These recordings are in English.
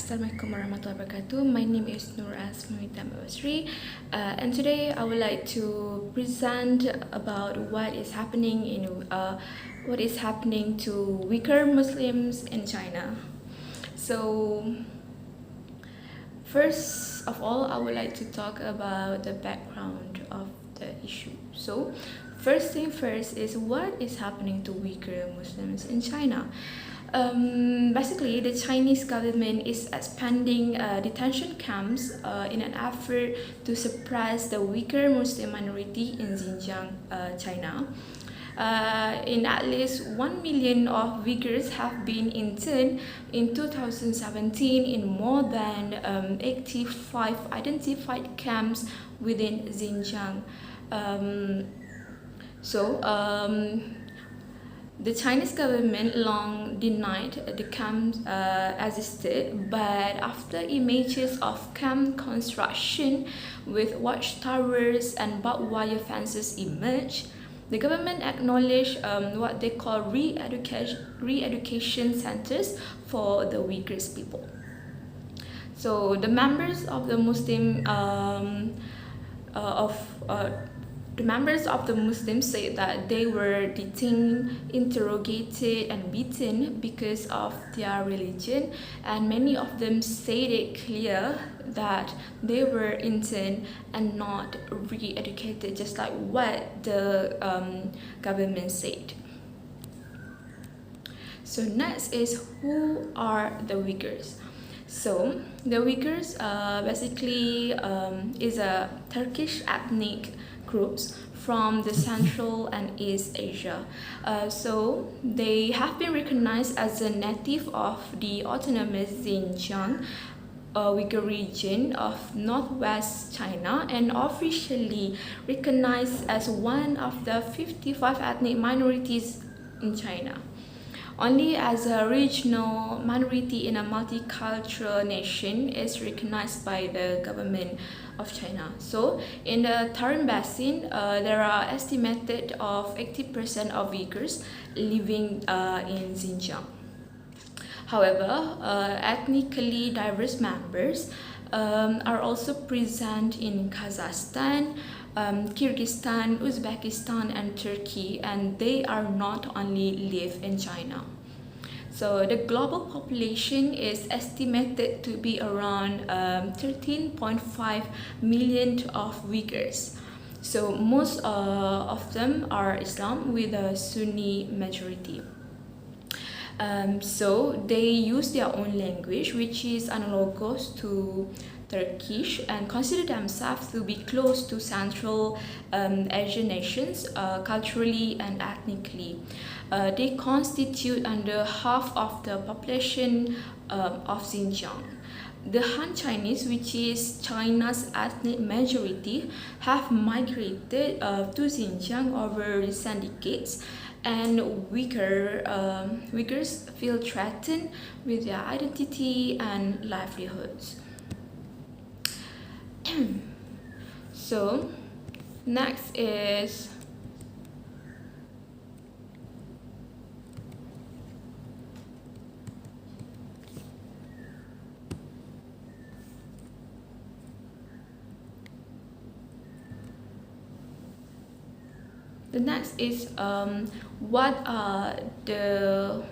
Assalamualaikum warahmatullahi wabarakatuh. My name is Nur Asmita Mawasri, and today I would like to present about what is happening to Uyghur Muslims in China. So, first of all, I would like to talk about the background of the issue. So, first thing first is what is happening to Uyghur Muslims in China. Basically, the Chinese government is expanding detention camps in an effort to suppress the Uyghur Muslim minority in Xinjiang, China. In at least 1 million of Uyghurs have been interned in 2017 in more than 85 identified camps within Xinjiang. The Chinese government long denied the camps existed, but after images of camp construction with watchtowers and barbed wire fences emerged, the government acknowledged what they call re-education centers for the Uyghurs people. So the members of the Muslims said that they were detained, interrogated, and beaten because of their religion, and many of them stated clear that they were interned and not re-educated, just like what the government said. So next is, who are the Uyghurs? So the Uyghurs basically is a Turkish ethnic groups from the Central and East Asia. So they have been recognized as a native of the autonomous Xinjiang Uyghur region of northwest China, and officially recognized as one of the 55 ethnic minorities in China. Only as a regional minority in a multicultural nation is recognized by the government of China. So, in the Tarim Basin, there are estimated of 80% of Uyghurs living in Xinjiang. However, ethnically diverse members are also present in Kazakhstan, Kyrgyzstan, Uzbekistan, and Turkey, and they are not only live in China. So the global population is estimated to be around 13.5 million of Uyghurs. So most of them are Islam with a Sunni majority. So they use their own language, which is analogous to Turkish, and consider themselves to be close to Central Asian nations culturally and ethnically. They constitute under half of the population of Xinjiang. The Han Chinese, which is China's ethnic majority, have migrated to Xinjiang over recent decades, and Uyghurs feel threatened with their identity and livelihoods. So, next is why are the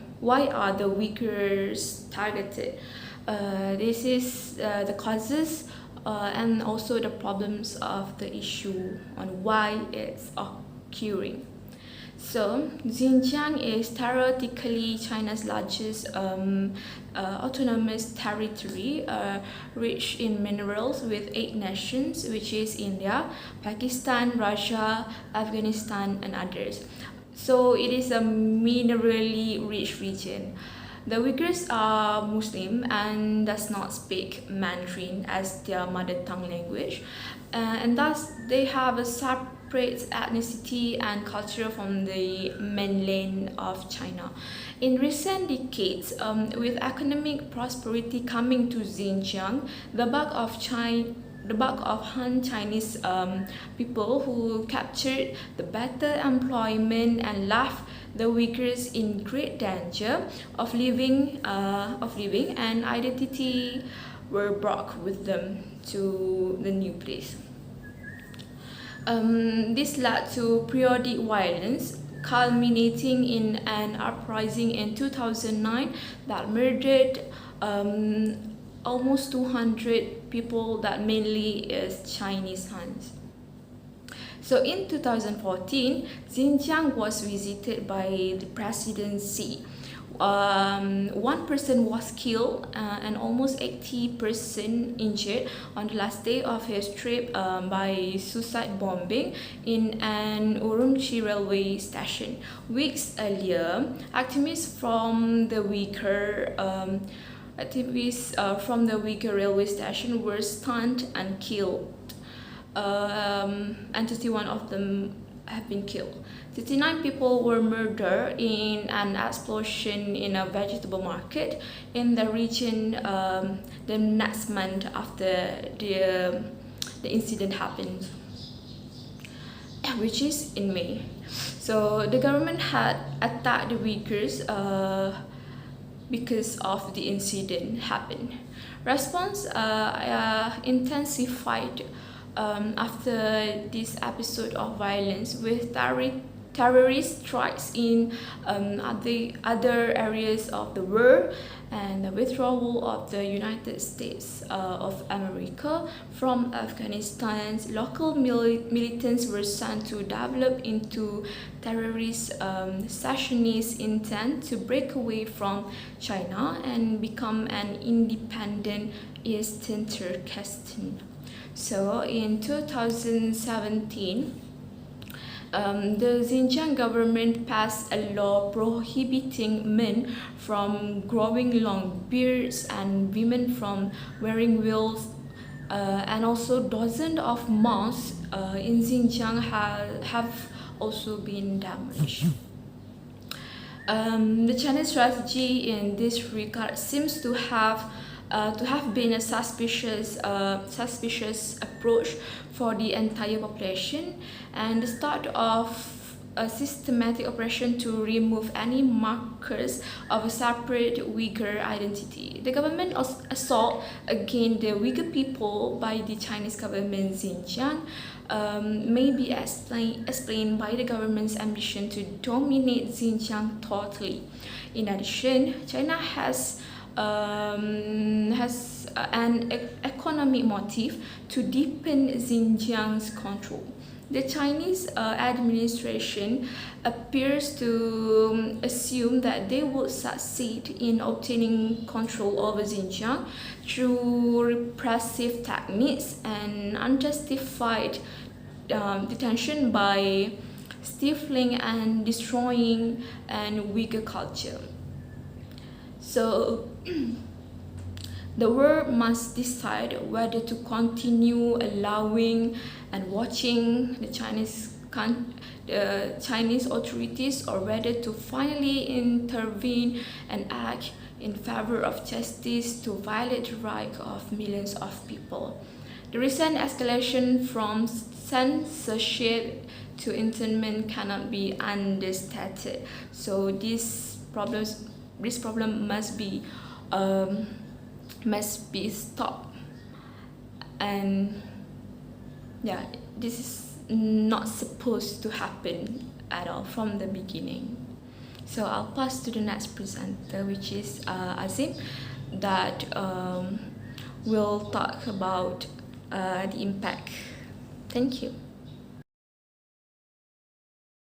Uyghurs targeted? This is the causes and also the problems of the issue on why it's occurring. So, Xinjiang is theoretically China's largest autonomous territory, rich in minerals, with 8 nations, which is India, Pakistan, Russia, Afghanistan, and others. So it is a minerally rich region. The Uyghurs are Muslim and does not speak Mandarin as their mother tongue language, and thus they have a separate ethnicity and culture from the mainland of China. In recent decades, with economic prosperity coming to Xinjiang, the bulk of Han Chinese people who captured the better employment and left the Uyghurs in great danger of living, and identity were brought with them to the new place. This led to periodic violence, culminating in an uprising in 2009 that murdered almost 200 people, that mainly is Chinese Hans. So in 2014, Xinjiang was visited by the presidency. One person was killed and almost 80% injured on the last day of his trip by suicide bombing in an Urumqi railway station. Weeks earlier, activists from the Uyghur railway station were stunned and killed, and 31 of them have been killed. 59 people were murdered in an explosion in a vegetable market in the region the next month after the incident happened, which is in May. So the government had attacked the Uyghurs because of the incident happened. Response intensified after this episode of violence, with terrorist strikes in other areas of the world, and the withdrawal of the United States of America from Afghanistan. Local militants were sent to develop into terrorist secessionist intent to break away from China and become an independent Eastern Turkestan. So in 2017, the Xinjiang government passed a law prohibiting men from growing long beards and women from wearing veils, and also dozens of mosques in Xinjiang have also been damaged. The Chinese strategy in this regard seems to have been a suspicious approach for the entire population, and the start of a systematic operation to remove any markers of a separate Uyghur identity. The government assault against the Uyghur people by the Chinese government Xinjiang may be explained by the government's ambition to dominate Xinjiang totally. In addition, China has an economic motive to deepen Xinjiang's control. The Chinese administration appears to assume that they would succeed in obtaining control over Xinjiang through repressive techniques and unjustified detention by stifling and destroying an Uyghur culture. So the world must decide whether to continue allowing and watching the Chinese authorities, or whether to finally intervene and act in favor of justice to violate the rights of millions of people. The recent escalation from censorship to internment cannot be understated. So this problem must be stopped, and yeah, this is not supposed to happen at all from the beginning. So I'll pass to the next presenter, which is Azim, that will talk about the impact. Thank you.